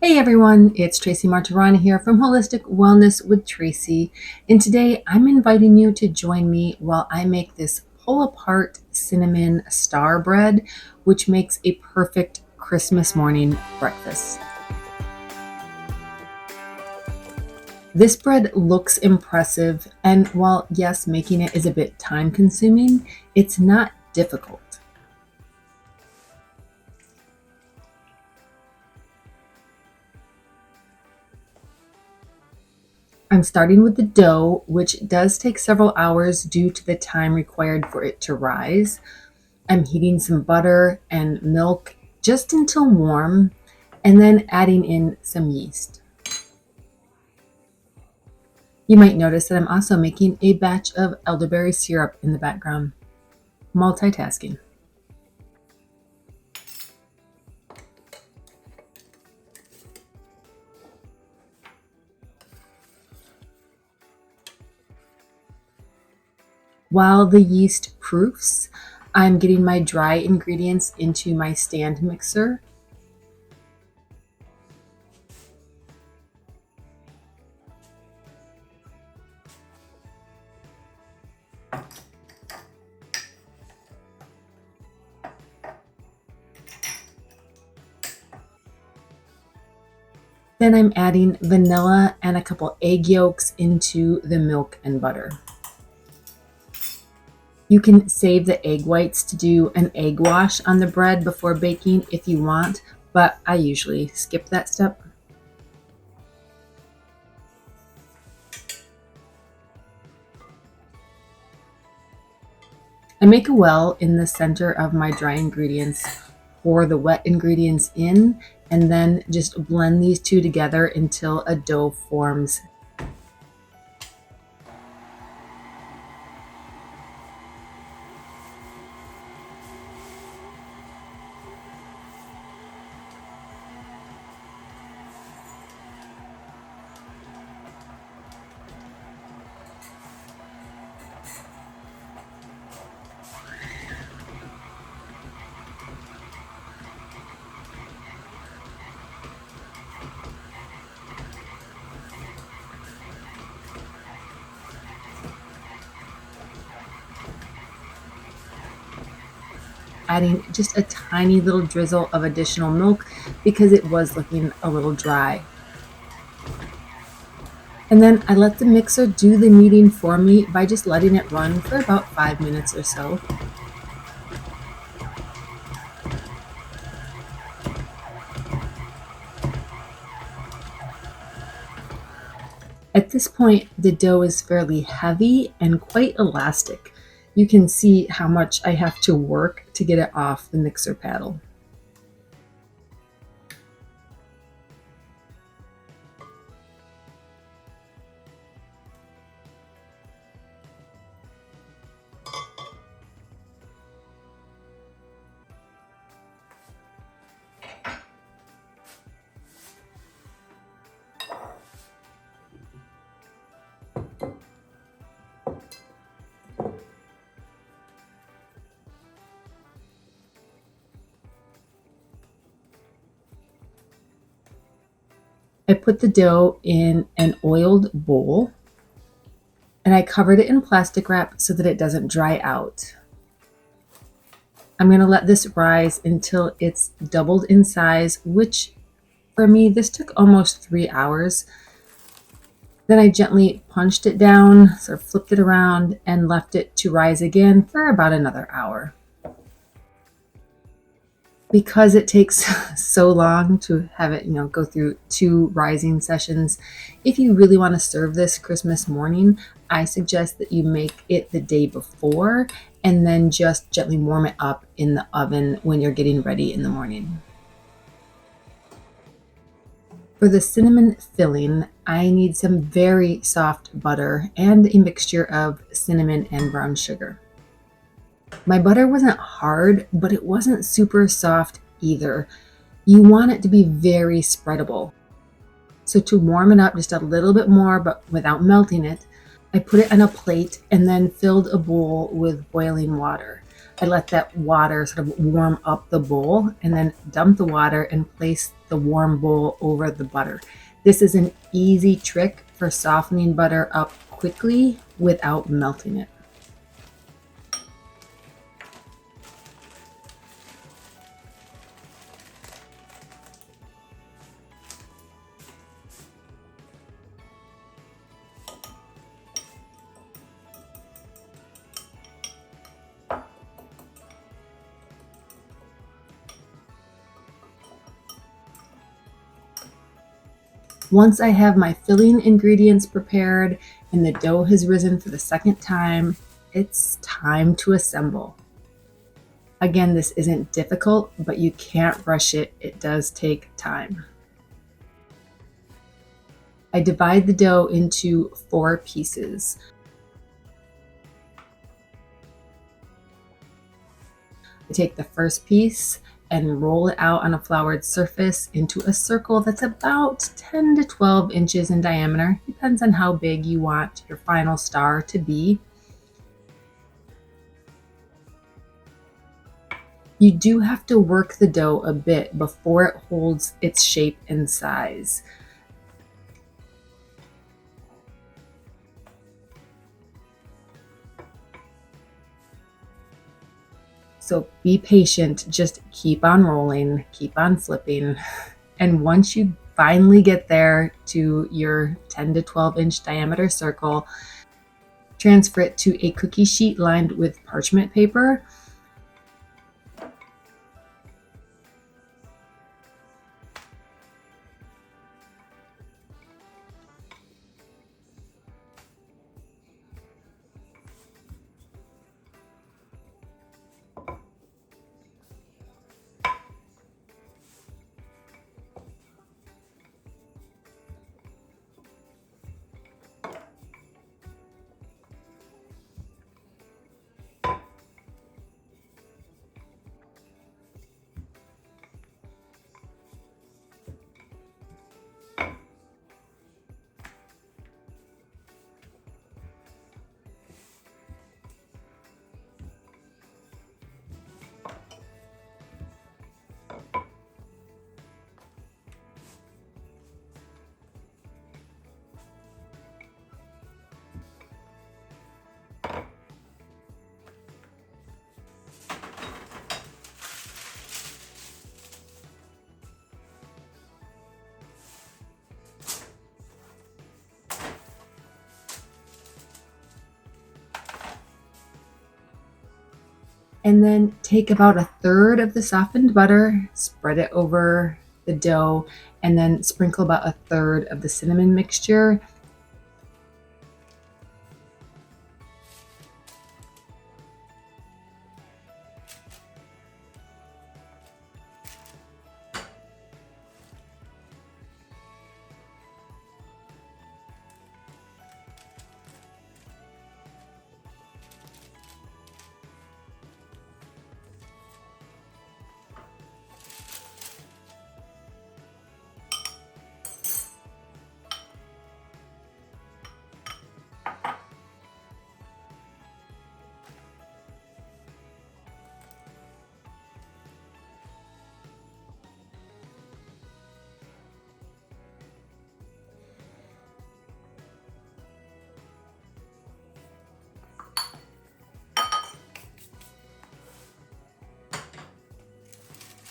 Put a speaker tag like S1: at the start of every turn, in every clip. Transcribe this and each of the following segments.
S1: Hey everyone, it's Tracy Martirana here from Holistic Wellness with Tracy, and today I'm inviting you to join me while I make this pull apart cinnamon star bread, which makes a perfect Christmas morning breakfast. This bread looks impressive, and while yes, making it is a bit time consuming, it's not difficult. I'm starting with the dough, which does take several hours due to the time required for it to rise. I'm heating some butter and milk just until warm, and then adding in some yeast. You might notice that I'm also making a batch of elderberry syrup in the background. Multitasking. While the yeast proofs, I'm getting my dry ingredients into my stand mixer. Then I'm adding vanilla and a couple egg yolks into the milk and butter. You can save the egg whites to do an egg wash on the bread before baking if you want, but I usually skip that step. I make a well in the center of my dry ingredients, pour the wet ingredients in, and then just blend these two together until a dough forms. Adding just a tiny little drizzle of additional milk because it was looking a little dry. And then I let the mixer do the kneading for me by just letting it run for about 5 minutes or so. At this point, the dough is fairly heavy and quite elastic. You can see how much I have to work to get it off the mixer paddle. I put the dough in an oiled bowl and I covered it in plastic wrap so that it doesn't dry out. I'm going to let this rise until it's doubled in size, which for me, this took almost 3 hours. Then I gently punched it down, sort of flipped it around, and left it to rise again for about another hour. Because it takes so long to have it, go through two rising sessions, if you really want to serve this Christmas morning, I suggest that you make it the day before and then just gently warm it up in the oven when you're getting ready in the morning. For the cinnamon filling, I need some very soft butter and a mixture of cinnamon and brown sugar. My butter wasn't hard, but it wasn't super soft either. You want it to be very spreadable. So to warm it up just a little bit more, but without melting it, I put it on a plate and then filled a bowl with boiling water. I let that water sort of warm up the bowl and then dump the water and place the warm bowl over the butter. This is an easy trick for softening butter up quickly without melting it. Once I have my filling ingredients prepared and the dough has risen for the second time, it's time to assemble. Again, this isn't difficult, but you can't rush it. It does take time. I divide the dough into 4 pieces. I take the first piece and roll it out on a floured surface into a circle that's about 10 to 12 inches in diameter. Depends on how big you want your final star to be. You do have to work the dough a bit before it holds its shape and size. So be patient, just keep on rolling, keep on flipping. And once you finally get there to your 10 to 12 inch diameter circle, transfer it to a cookie sheet lined with parchment paper. And then take about 1/3 of the softened butter, spread it over the dough, and then sprinkle about 1/3 of the cinnamon mixture.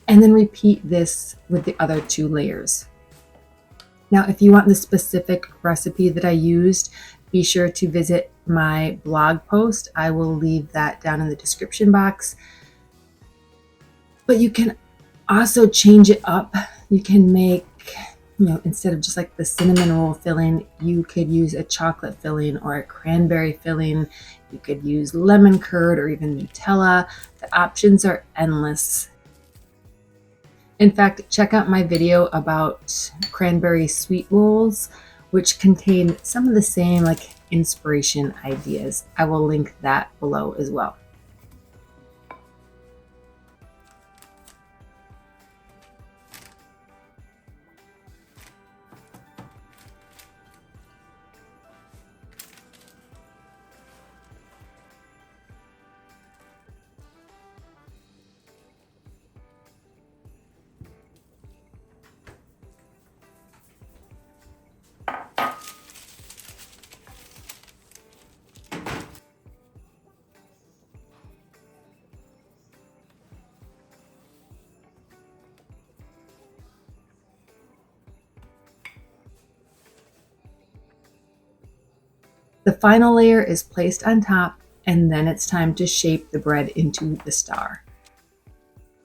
S1: And then repeat this with the other 2 layers. Now, if you want the specific recipe that I used, be sure to visit my blog post. I will leave that down in the description box. But you can also change it up. You can make, instead of just like the cinnamon roll filling, you could use a chocolate filling or a cranberry filling. You could use lemon curd or even Nutella. The options are endless. In fact, check out my video about cranberry sweet rolls, which contain some of the same inspiration ideas. I will link that below as well. final layer is placed on top, and then it's time to shape the bread into the star.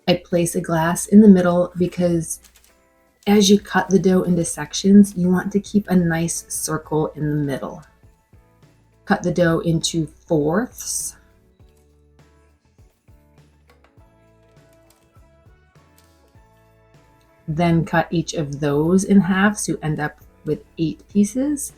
S1: I place a glass in the middle because as you cut the dough into sections, you want to keep a nice circle in the middle. Cut the dough into fourths. Then cut each of those in half, so you end up with 8 pieces.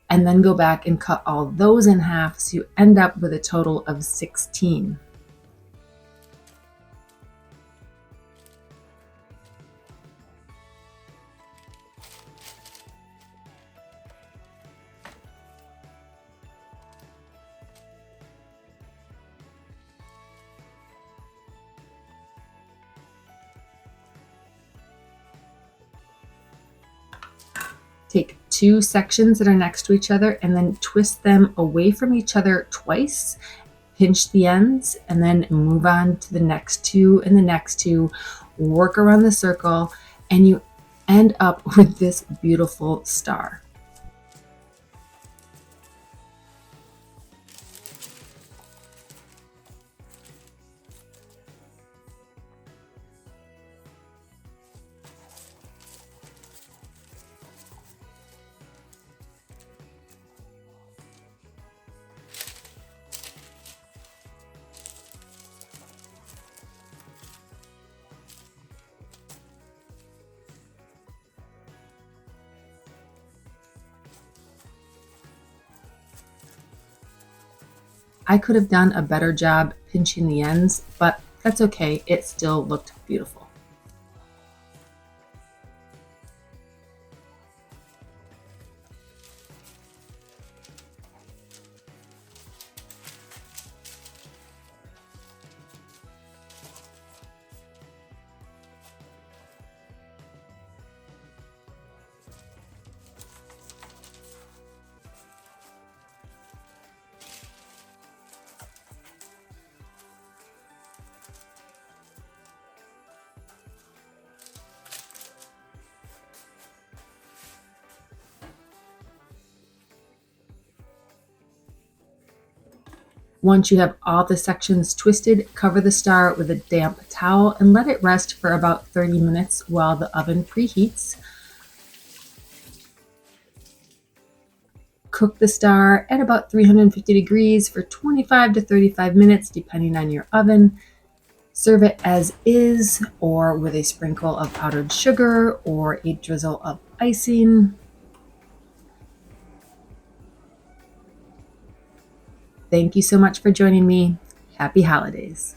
S1: And then go back and cut all those in half, so you end up with a total of 16. Take 2 sections that are next to each other and then twist them away from each other twice. Pinch the ends and then move on to the next 2 and the next 2. Work around the circle and you end up with this beautiful star. I could have done a better job pinching the ends, but that's okay. It still looked beautiful. Once you have all the sections twisted, cover the star with a damp towel and let it rest for about 30 minutes while the oven preheats. Cook the star at about 350 degrees for 25 to 35 minutes, depending on your oven. Serve it as is or with a sprinkle of powdered sugar or a drizzle of icing. Thank you so much for joining me. Happy holidays.